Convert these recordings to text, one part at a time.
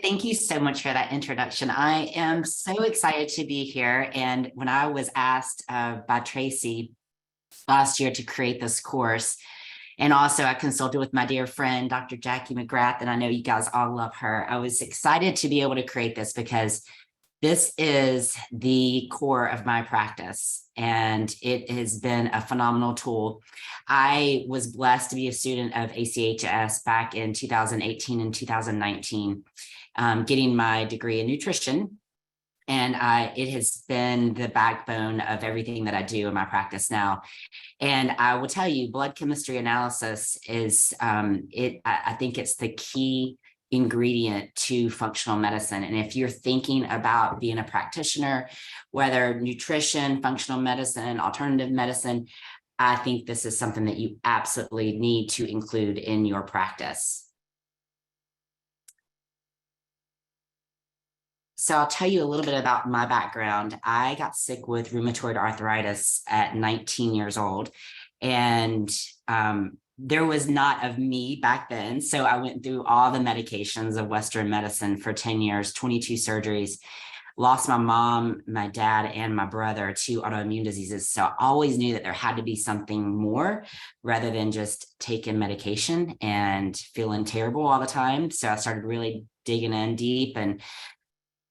Thank you so much for that introduction. I am so excited to be here. And when I was asked by Tracy last year to create this course, and also I consulted with my dear friend, Dr. Jackie McGrath, and I know you guys all love her. I was excited to be able to create this because this is the core of my practice, and it has been a phenomenal tool. I was blessed to be a student of achs back in 2018 and 2019, getting my degree in nutrition. And it has been the backbone of everything that I do in my practice now. And I will tell you, blood chemistry analysis is, I think it's the key ingredient to functional medicine. And if you're thinking about being a practitioner, whether nutrition, functional medicine, alternative medicine, I think this is something that you absolutely need to include in your practice. So I'll tell you a little bit about my background. I got sick with rheumatoid arthritis at 19 years old, and there was not of me back then. So I went through all the medications of Western medicine for 10 years, 22 surgeries, lost my mom, my dad, and my brother to autoimmune diseases. So I always knew that there had to be something more rather than just taking medication and feeling terrible all the time. So I started really digging in deep and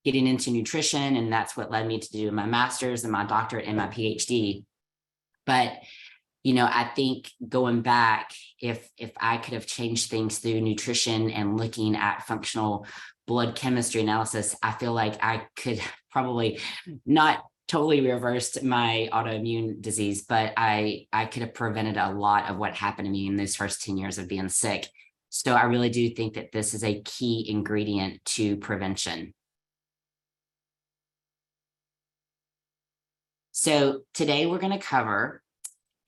getting into nutrition. And that's what led me to do my master's and my doctorate and my PhD. But I think going back, if I could have changed things through nutrition and looking at functional blood chemistry analysis, I feel like I could probably not totally reversed my autoimmune disease, but I could have prevented a lot of what happened to me in those first 10 years of being sick. So I really do think that this is a key ingredient to prevention. So today we're going to cover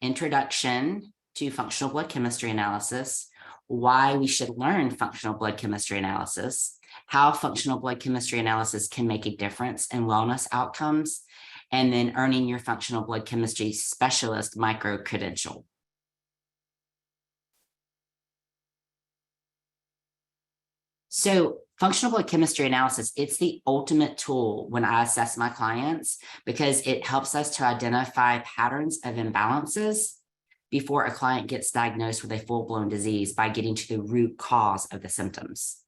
introduction to functional blood chemistry analysis, why we should learn functional blood chemistry analysis, how functional blood chemistry analysis can make a difference in wellness outcomes, and then earning your functional blood chemistry specialist micro-credential. So functional blood chemistry analysis, it's the ultimate tool when I assess my clients because it helps us to identify patterns of imbalances before a client gets diagnosed with a full-blown disease by getting to the root cause of the symptoms.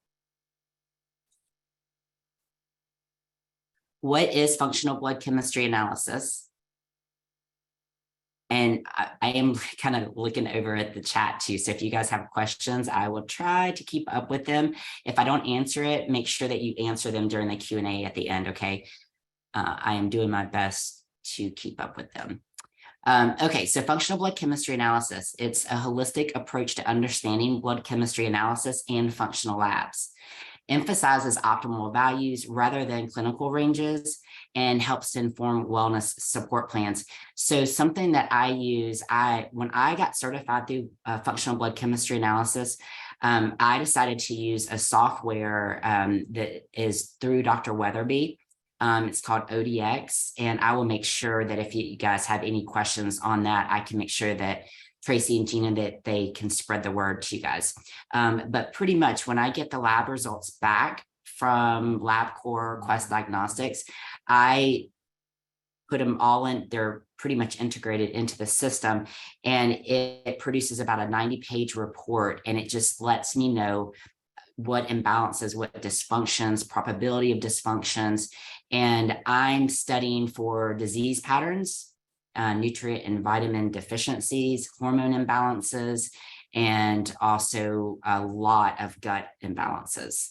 What is functional blood chemistry analysis? And I am kind of looking over at the chat too. So if you guys have questions, I will try to keep up with them. If I don't answer it, make sure that you answer them during the Q&A at the end, okay? I am doing my best to keep up with them. Okay, so functional blood chemistry analysis. It's a holistic approach to understanding blood chemistry analysis and functional labs. Emphasizes optimal values rather than clinical ranges and helps to inform wellness support plans. So something that I use, when I got certified through functional blood chemistry analysis, I decided to use a software that is through Dr. Weatherby. It's called ODX, and I will make sure that if you guys have any questions on that, I can make sure that Tracy and Gina, that they can spread the word to you guys. But pretty much when I get the lab results back from LabCorp, Quest Diagnostics, I put them all in, they're pretty much integrated into the system, and it produces about a 90-page report, and it just lets me know what imbalances, what dysfunctions, probability of dysfunctions, and I'm studying for disease patterns, nutrient and vitamin deficiencies, hormone imbalances, and also a lot of gut imbalances.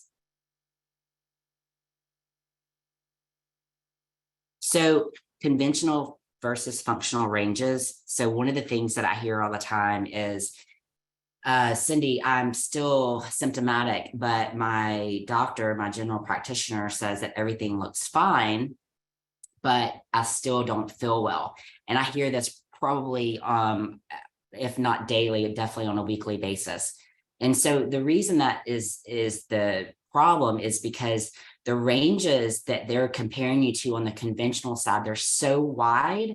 So conventional versus functional ranges. So one of the things that I hear all the time is, Cindy, I'm still symptomatic, but my doctor, my general practitioner says that everything looks fine, but I still don't feel well. And I hear this probably, if not daily, definitely on a weekly basis. And so the reason that is the problem is because the ranges that they're comparing you to on the conventional side, they're so wide,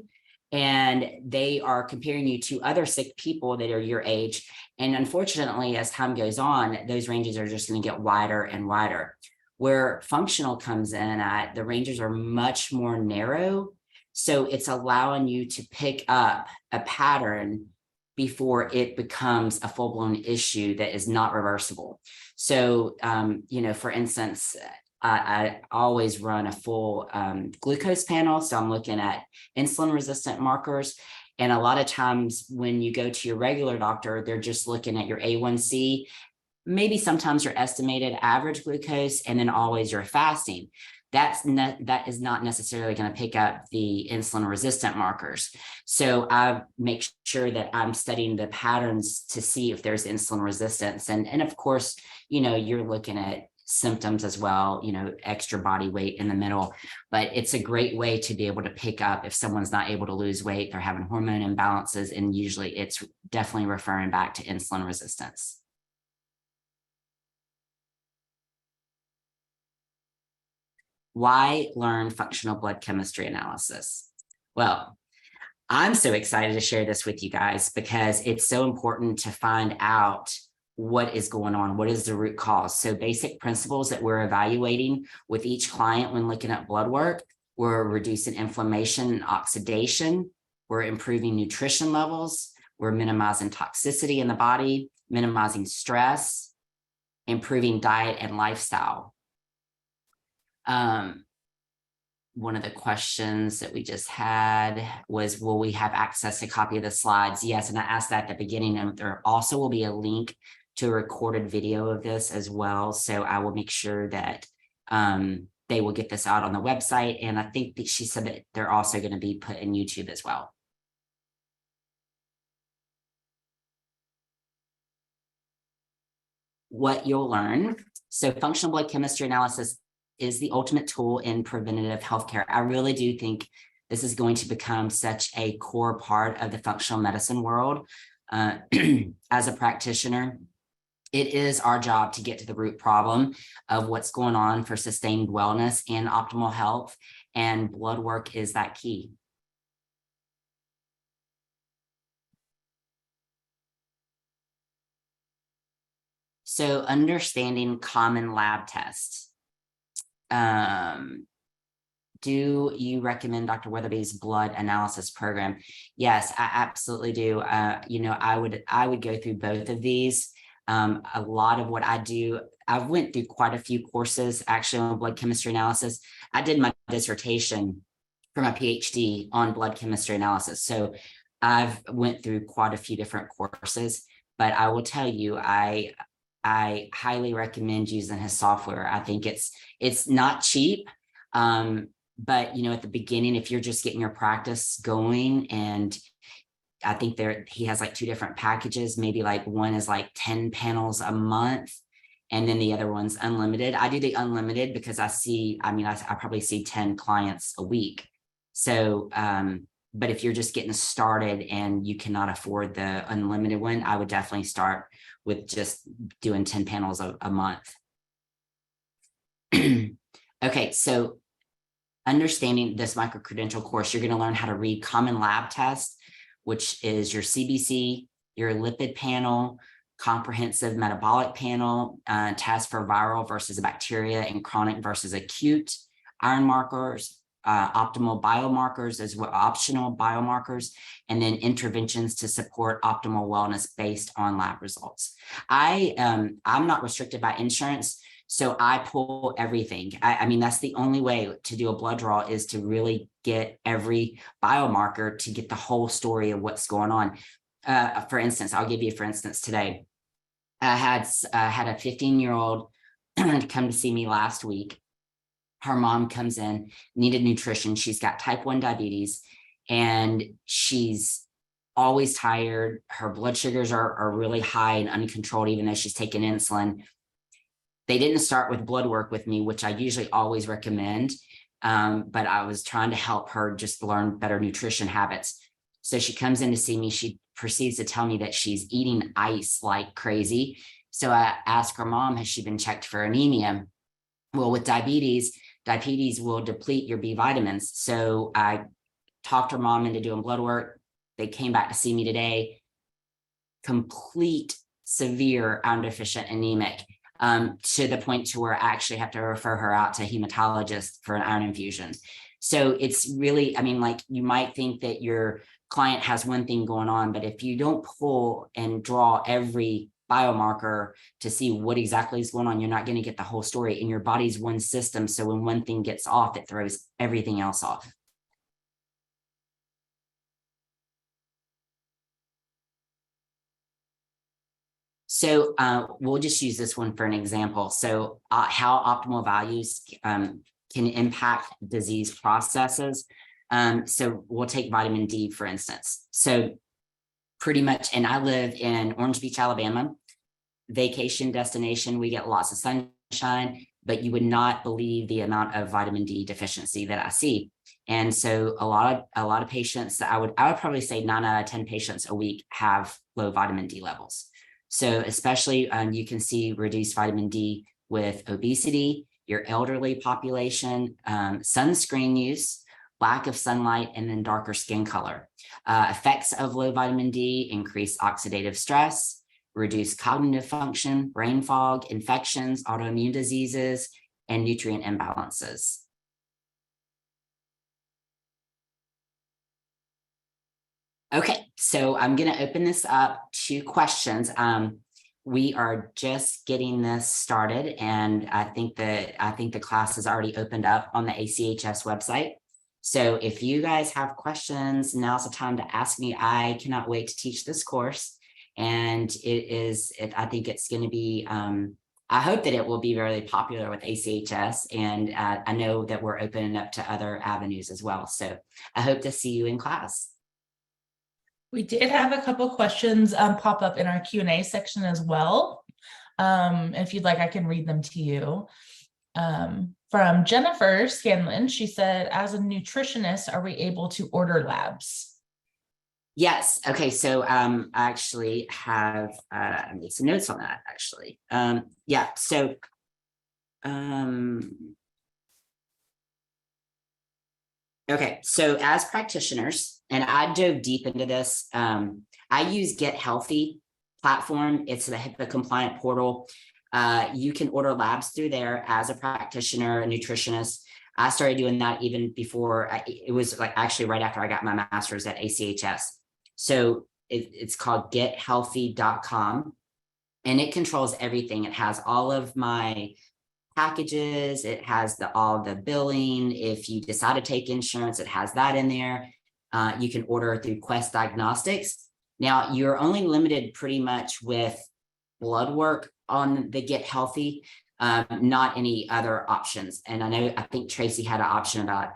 and they are comparing you to other sick people that are your age. And unfortunately, as time goes on, those ranges are just going to get wider and wider. Where functional comes in at, the ranges are much more narrow. So it's allowing you to pick up a pattern before it becomes a full-blown issue that is not reversible. So, for instance, I always run a full glucose panel. So I'm looking at insulin resistant markers. And a lot of times when you go to your regular doctor, they're just looking at your A1C, maybe sometimes your estimated average glucose, and then always your fasting. That is not necessarily going to pick up the insulin resistant markers. So I make sure that I'm studying the patterns to see if there's insulin resistance. And of course, you're looking at symptoms as well, extra body weight in the middle, but it's a great way to be able to pick up if someone's not able to lose weight, they're having hormone imbalances, and usually it's definitely referring back to insulin resistance. Why learn functional blood chemistry analysis? Well, I'm so excited to share this with you guys because it's so important to find out what is going on, what is the root cause. So basic principles that we're evaluating with each client when looking at blood work, we're reducing inflammation and oxidation, we're improving nutrition levels, we're minimizing toxicity in the body, minimizing stress, improving diet and lifestyle. One of the questions that we just had was, will we have access to a copy of the slides? Yes, and I asked that at the beginning, and there also will be a link to a recorded video of this as well. So I will make sure that they will get this out on the website. And I think that she said that they're also going to be put in YouTube as well. What you'll learn. So functional blood chemistry analysis is the ultimate tool in preventative healthcare. I really do think this is going to become such a core part of the functional medicine world. As a practitioner, it is our job to get to the root problem of what's going on for sustained wellness and optimal health, and blood work is that key. So understanding common lab tests. Do you recommend Dr. Weatherby's blood analysis program? Yes, I absolutely do. I would go through both of these. A lot of what I do, I've went through quite a few courses actually on blood chemistry analysis. I did my dissertation for my PhD on blood chemistry analysis. So I've went through quite a few different courses, but I will tell you, I highly recommend using his software. I think it's not cheap. But at the beginning, if you're just getting your practice going, and I think he has like 2 different packages, maybe like one is like 10 panels a month, and then the other one's unlimited. I do the unlimited because I probably see 10 clients a week. So, but if you're just getting started and you cannot afford the unlimited one, I would definitely start with just doing 10 panels a month. Okay, so understanding this micro-credential course, you're going to learn how to read common lab tests, which is your CBC, your lipid panel, comprehensive metabolic panel, test for viral versus bacteria and chronic versus acute, iron markers, optimal biomarkers as well, optional biomarkers, and then interventions to support optimal wellness based on lab results. I'm not restricted by insurance, so I pull everything. I mean, that's the only way to do a blood draw, is to really get every biomarker to get the whole story of what's going on. For instance, I'll give you, for instance, today, I had a 15-year-old come to see me last week. Her mom comes in, needed nutrition. She's got type 1 diabetes, and she's always tired. Her blood sugars are really high and uncontrolled, even though she's taking insulin. They didn't start with blood work with me, which I usually always recommend, but I was trying to help her just learn better nutrition habits. So she comes in to see me. She proceeds to tell me that she's eating ice like crazy. So I asked her mom, has she been checked for anemia? Well, with diabetes will deplete your B vitamins. So I talked her mom into doing blood work. They came back to see me today. Complete severe iron deficient anemic. to the point to where I actually have to refer her out to a hematologist for an iron infusion. So it's really, I mean, like you might think that your client has one thing going on, but if you don't pull and draw every biomarker to see what exactly is going on, you're not going to get the whole story, and your body's one system. So when one thing gets off, it throws everything else off. So we'll just use this one for an example. So how optimal values can impact disease processes. So we'll take vitamin D, for instance. So pretty much, and I live in Orange Beach, Alabama, vacation destination. We get lots of sunshine, but you would not believe the amount of vitamin D deficiency that I see. And so a lot of patients that I would probably say 9 out of 10 patients a week have low vitamin D levels. So especially you can see reduced vitamin D with obesity, your elderly population, sunscreen use, lack of sunlight, and then darker skin color. Effects of low vitamin D increase oxidative stress, reduce cognitive function, brain fog, infections, autoimmune diseases, and nutrient imbalances. Okay, so I'm going to open this up to questions. We are just getting this started, and I think the class has already opened up on the ACHS website. So if you guys have questions, now's the time to ask me. I cannot wait to teach this course, and I think it's going to be. I hope that it will be very popular with ACHS, and I know that we're opening up to other avenues as well. So I hope to see you in class. We did have a couple questions pop up in our Q&A section as well. If you'd like, I can read them to you. From Jennifer Scanlon, she said, as a nutritionist, are we able to order labs? Yes. Okay. So I actually have I made some notes on that actually. Yeah. So okay. So as practitioners, and I dove deep into this, I use Get Healthy platform. It's the HIPAA compliant portal. You can order labs through there as a practitioner, a nutritionist. I started doing that even before it was like actually right after I got my master's at ACHS. So it's called gethealthy.com, and it controls everything. It has all of my packages. It has all the billing. If you decide to take insurance, it has that in there. You can order through Quest Diagnostics. Now, you're only limited pretty much with blood work on the Get Healthy, not any other options. And I think Tracy had an option about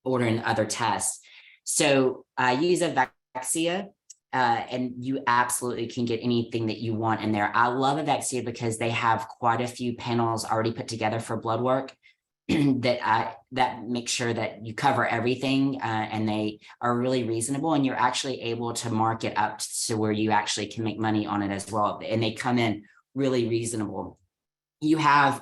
ordering other tests. So I use Avexia, and you absolutely can get anything that you want in there. I love Avexia because they have quite a few panels already put together for blood work that make sure that you cover everything, and they are really reasonable, and you're actually able to mark it up to where you actually can make money on it as well. And they come in really reasonable. You have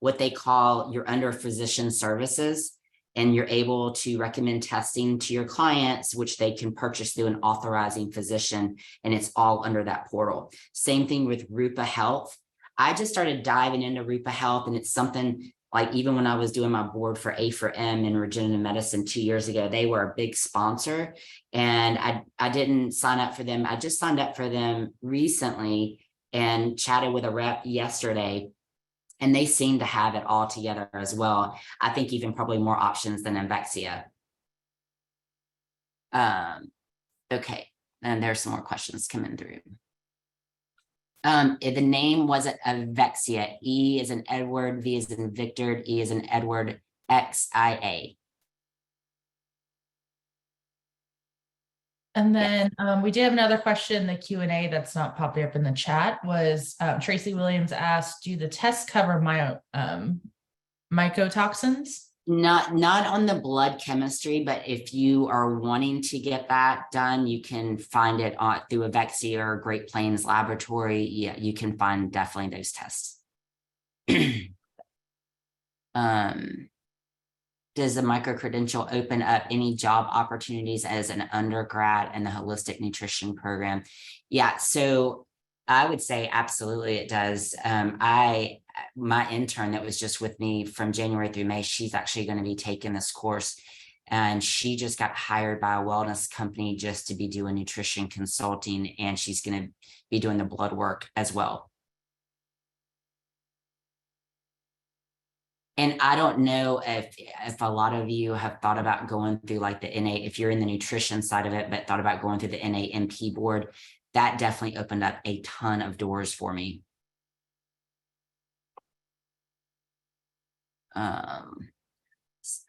what they call your under physician services, and you're able to recommend testing to your clients, which they can purchase through an authorizing physician, and it's all under that portal. Same thing with Rupa Health. I just started diving into Rupa Health, and it's something like even when I was doing my board for A4M in regenerative medicine 2 years ago, they were a big sponsor, and I didn't sign up for them. I just signed up for them recently and chatted with a rep yesterday, and they seem to have it all together as well. I think even probably more options than Avexia. Okay, and there's some more questions coming through. The name wasn't Avexia. E is in Edward, V is in Victor, E is in Edward, XIA. And then we did have another question in the Q&A that's not popping up in the chat. Was Tracy Williams asked, do the tests cover mycotoxins? Not on the blood chemistry, but if you are wanting to get that done, you can find it through Avexia or Great Plains Laboratory. Yeah, you can find definitely those tests. Does the Micro-Credential open up any job opportunities as an undergrad in the holistic nutrition program? Yeah, so I would say absolutely it does. My intern that was just with me from January through May, she's actually going to be taking this course, and she just got hired by a wellness company just to be doing nutrition consulting, and she's going to be doing the blood work as well. And I don't know if a lot of you have thought about going through like the NA, if you're in the nutrition side of it, but thought about going through the NAMP board. That definitely opened up a ton of doors for me. Service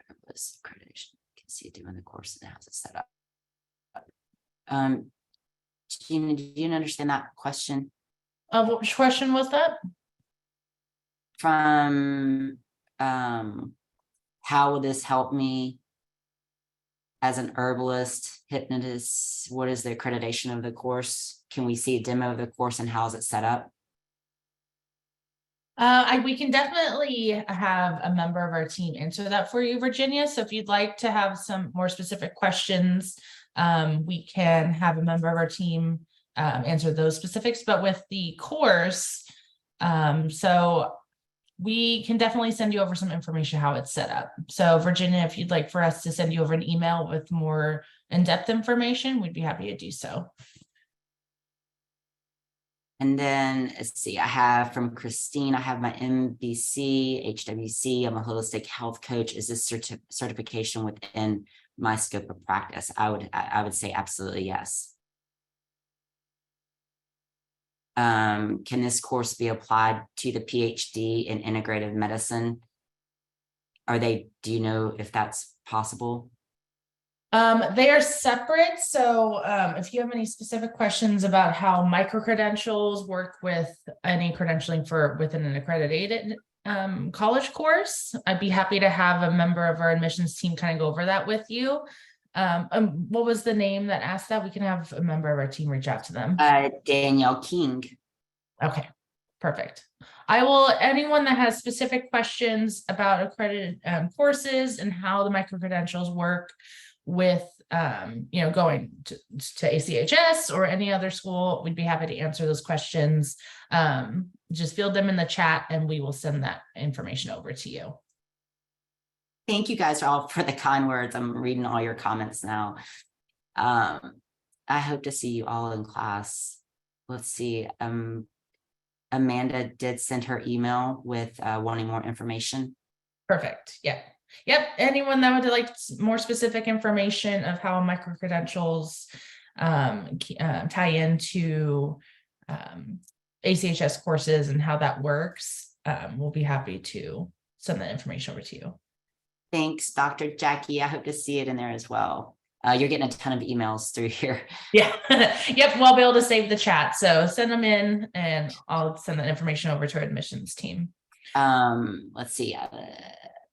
accreditation. You can see it doing the course and how's it set up. Gina, do you understand that question? Which question was that? From how will this help me as an herbalist, hypnotist? What is the accreditation of the course? Can we see a demo of the course and how is it set up? We can definitely have a member of our team answer that for you, Virginia. So if you'd like to have some more specific questions, we can have a member of our team answer those specifics. But with the course, so we can definitely send you over some information how it's set up. So Virginia, if you'd like for us to send you over an email with more in-depth information, we'd be happy to do so. And then let's see, I have from Christine, I have my MBC, HWC, I'm a holistic health coach. Is this certification within my scope of practice? I would say absolutely yes. Can this course be applied to the PhD in integrative medicine? Do you know if that's possible? They are separate. So if you have any specific questions about how micro-credentials work with any credentialing within an accredited college course, I'd be happy to have a member of our admissions team kind of go over that with you. What was the name that asked that? We can have a member of our team reach out to them. Danielle King. Okay, perfect. Anyone that has specific questions about accredited courses and how the micro-credentials work with going to ACHS or any other school, we'd be happy to answer those questions. Just field them in the chat and we will send that information over to you. Thank you guys all for the kind words. I'm reading all your comments now. I hope to see you all in class. Let's see. Amanda did send her email with wanting more information. Perfect. Yeah. Yep. Anyone that would like more specific information of how micro-credentials tie into ACHS courses and how that works, we'll be happy to send that information over to you. Thanks, Dr. Jackie. I hope to see it in there as well. You're getting a ton of emails through here. Yeah. Yep. Well, I'll be able to save the chat. So send them in and I'll send that information over to our admissions team. Let's see.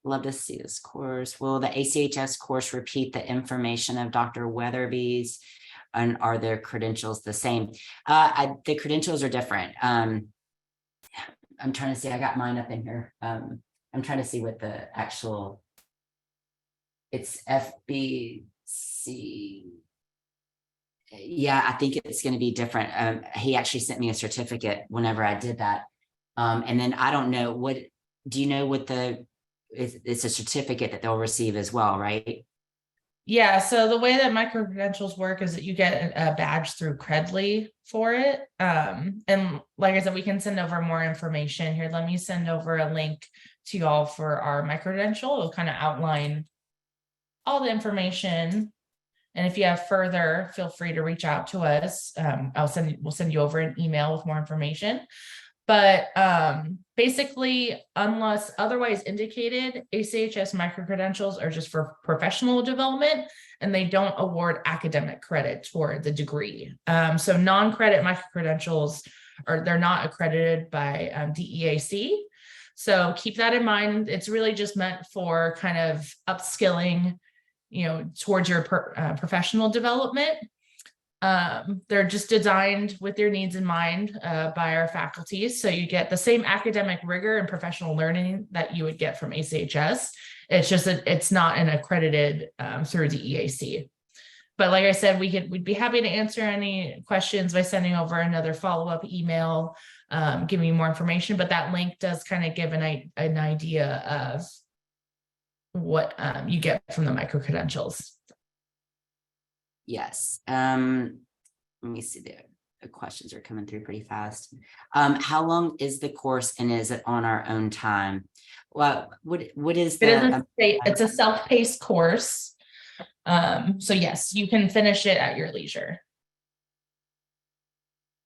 Love to see this course. Will the ACHS course repeat the information of Dr. Weatherby's, and are their credentials the same? The credentials are different. I'm trying to see, I got mine up in here. I'm trying to see what the actual, it's FBC. Yeah, I think it's going to be different. He actually sent me a certificate whenever I did that. And then I don't know do you know what it's a certificate that they'll receive as well, right? Yeah, so the way that micro-credentials work is that you get a badge through Credly for it. And like I said, we can send over more information here. Let me send over a link to y'all for our micro-credential. It'll kind of outline all the information. And if you have further, feel free to reach out to us. We'll send you over an email with more information. But basically, unless otherwise indicated, ACHS micro-credentials are just for professional development, and they don't award academic credit toward the degree. So non-credit micro-credentials they're not accredited by DEAC. So keep that in mind. It's really just meant for kind of upskilling, towards your professional development. They're just designed with your needs in mind by our faculty. So you get the same academic rigor and professional learning that you would get from ACHS. It's just that it's not an accredited through the EAC. But like I said, we'd be happy to answer any questions by sending over another follow-up email, giving you more information. But that link does kind of give an idea of what you get from the micro-credentials. Yes. Let me see there. The questions are coming through pretty fast. How long is the course and is it on our own time? Well, what is the It's a self-paced course. So yes, you can finish it at your leisure.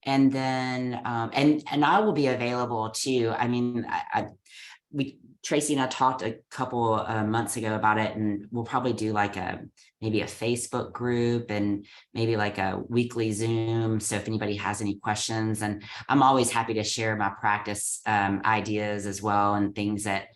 and then and I will be available too. I mean, Tracy and I talked a couple months ago about it, and we'll probably do like maybe a Facebook group and maybe like a weekly Zoom. So if anybody has any questions, and I'm always happy to share my practice ideas as well, and things that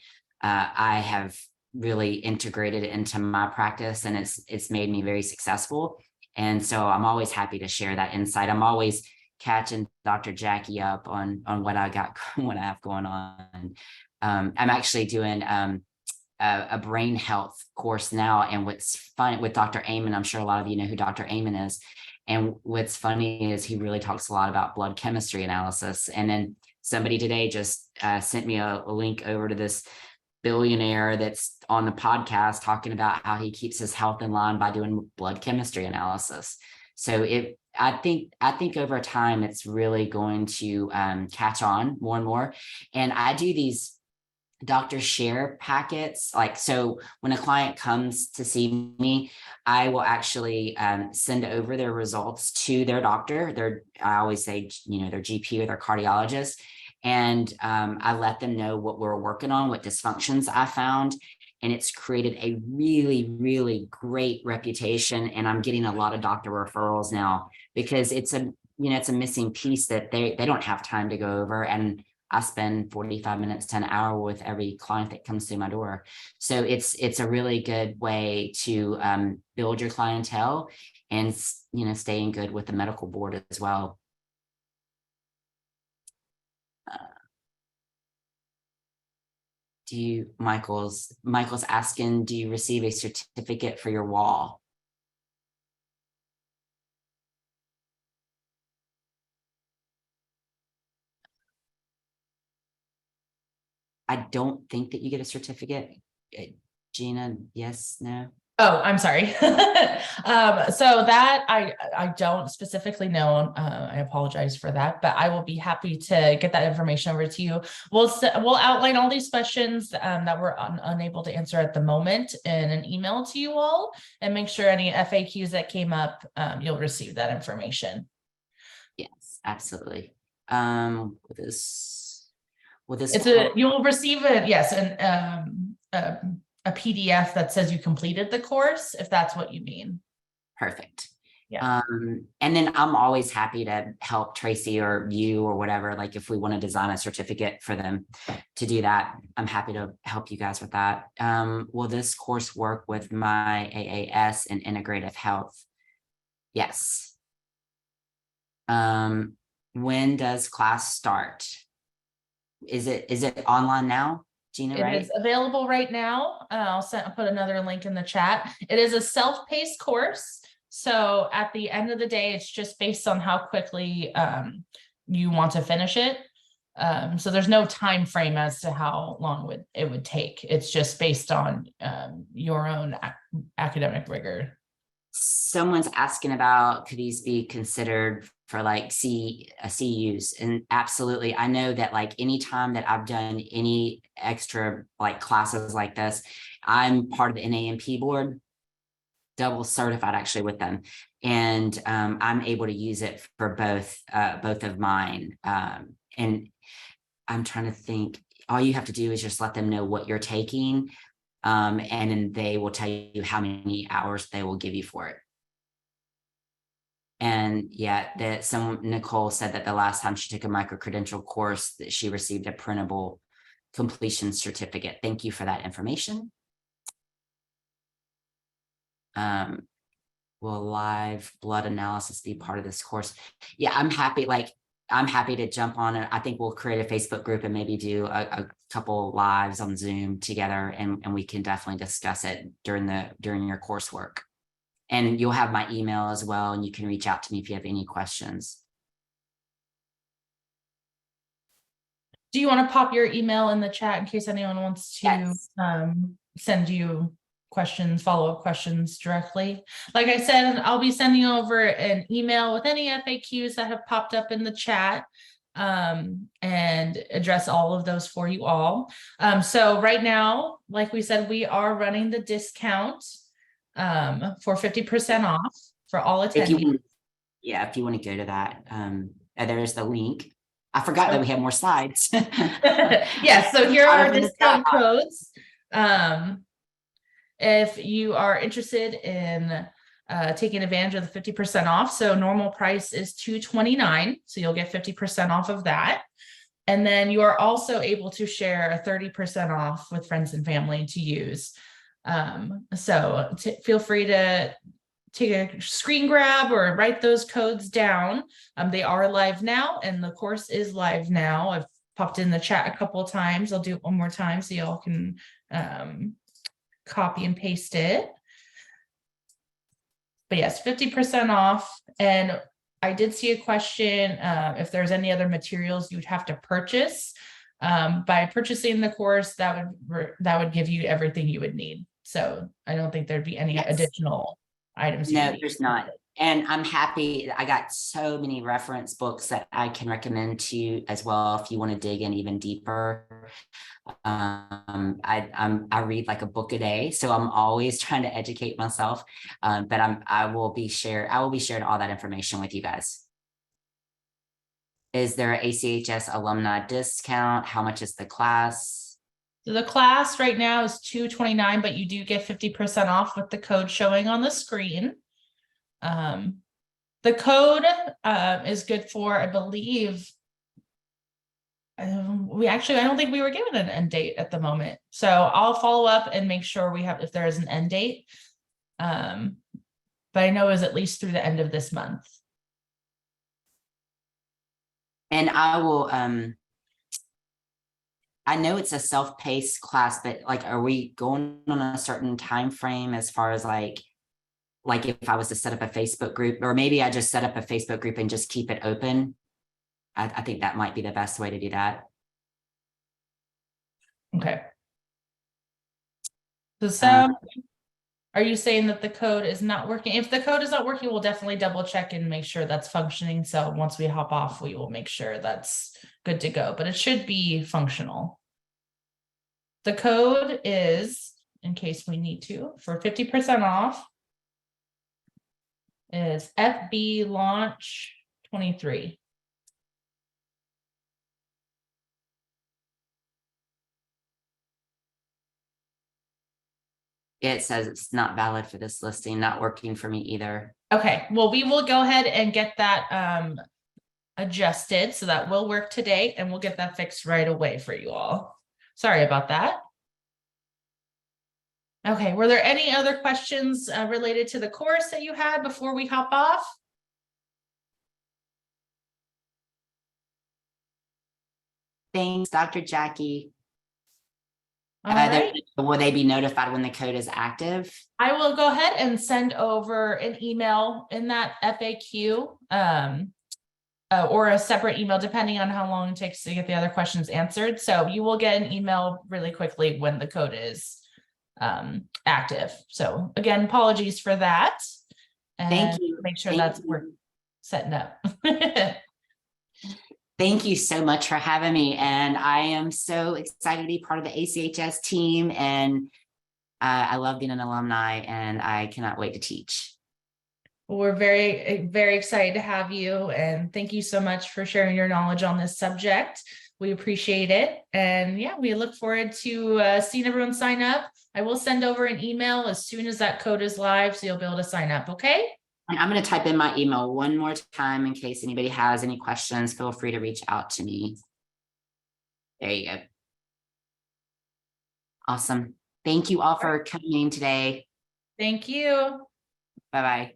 I have really integrated into my practice, and it's made me very successful. And so I'm always happy to share that insight. I'm always catching Dr. Jackie up on what I have going on. I'm actually doing a brain health course now. And what's fun with Dr. Amen, I'm sure a lot of you know who Dr. Amen is. And what's funny is he really talks a lot about blood chemistry analysis. And then somebody today just sent me a link over to this billionaire that's on the podcast talking about how he keeps his health in line by doing blood chemistry analysis. So I think over time, it's really going to catch on more and more. And I do these doctor share packets. Like, so when a client comes to see me, I will actually send over their results to their doctor. I always say, their GP or their cardiologist. And I let them know what we're working on, what dysfunctions I found. And it's created a really, really great reputation. And I'm getting a lot of doctor referrals now because it's a missing piece that they don't have time to go over. And I spend 45 minutes to an hour with every client that comes through my door. So it's a really good way to build your clientele and, staying good with the medical board as well. Michael's asking, do you receive a certificate for your wall? I don't think that you get a certificate. Gina, yes, no? Oh, I'm sorry. So that I don't specifically know. I apologize for that, but I will be happy to get that information over to you. We'll outline all these questions that we're unable to answer at the moment in an email to you all, and make sure any FAQs that came up, you'll receive that information. Yes, absolutely. You'll receive it. Yes, and a PDF that says you completed the course, if that's what you mean. Perfect. Yeah. And then I'm always happy to help Tracy or you or whatever, like if we want to design a certificate for them to do that, I'm happy to help you guys with that. Will this course work with my AAS and integrative health? Yes. When does class start? Is it online now, Gina, right? It is available right now. I'll put another link in the chat. It is a self-paced course. So at the end of the day, it's just based on how quickly you want to finish it. So there's no time frame as to how long it would take. It's just based on your own academic rigor. Someone's asking about, could these be considered for like CUs? And absolutely. I know that like anytime that I've done any extra like classes like this, I'm part of the NAMP board, double certified actually with them. And I'm able to use it for both of mine. And I'm trying to think, all you have to do is just let them know what you're taking. And then they will tell you how many hours they will give you for it. And yeah, Nicole said that the last time she took a micro-credential course that she received a printable completion certificate. Thank you for that information. Will live blood analysis be part of this course? Yeah, I'm happy to jump on it. I think we'll create a Facebook group and maybe do a couple lives on Zoom together, and we can definitely discuss it during your coursework. And you'll have my email as well, and you can reach out to me if you have any questions. Do you want to pop your email in the chat in case anyone wants to Yes. send you questions, follow-up questions directly? Like I said, I'll be sending over an email with any FAQs that have popped up in the chat, and address all of those for you all. So right now, like we said, we are running the discount for 50% off for all If you, attendees. if you want to go to that, there's the link. I forgot that we have more slides. Yes, so here are discount codes. If you are interested in taking advantage of the 50% off, so normal price is $229, so you'll get 50% off of that. And then you are also able to share a 30% off with friends and family to use. So feel free to take a screen grab or write those codes down. They are live now, and the course is live now. I've popped in the chat a couple of times. I'll do it one more time so y'all can copy and paste it. But yes, 50% off. And I did see a question if there's any other materials you'd have to purchase. By purchasing the course, that would give you everything you would need. So I don't think there'd be any additional items. No, there's not. And I'm happy. I got so many reference books that I can recommend to you as well if you want to dig in even deeper. I read like a book a day, so I'm always trying to educate myself. But I will be sharing all that information with you guys. Is there an ACHS alumni discount? How much is the class? So the class right now is $229, but you do get 50% off with the code showing on the screen. The code is good for, I believe, I don't think we were given an end date at the moment. So I'll follow up and make sure we have, if there is an end date. But I know it was at least through the end of this month. And I will, I know it's a self-paced class, but like, are we going on a certain time frame as far as like if I was to set up a Facebook group, or maybe I just set up a Facebook group and just keep it open? I think that might be the best way to do that. Okay. So are you saying that the code is not working? If the code is not working, we'll definitely double check and make sure that's functioning. So once we hop off, we will make sure that's good to go, but it should be functional. The code is, in case we need to, for 50% off, is FB launch 23. It says it's not valid for this listing, not working for me either. Okay, well, we will go ahead and get that adjusted, so that will work today, and we'll get that fixed right away for you all. Sorry about that. Okay, were there any other questions related to the course that you had before we hop off? Thanks, Dr. Jackie. All right. Will they be notified when the code is active? I will go ahead and send over an email in that FAQ or a separate email, depending on how long it takes to get the other questions answered. So you will get an email really quickly when the code is active. So again, apologies for that. And thank you. Make sure we're setting up. Thank you so much for having me. And I am so excited to be part of the ACHS team. And I love being an alumni, and I cannot wait to teach. We're very, very excited to have you. And thank you so much for sharing your knowledge on this subject. We appreciate it. And yeah, we look forward to seeing everyone sign up. I will send over an email as soon as that code is live, so you'll be able to sign up. Okay. And I'm going to type in my email one more time in case anybody has any questions. Feel free to reach out to me. There you go. Awesome. Thank you all for coming in today. Thank you. Bye-bye.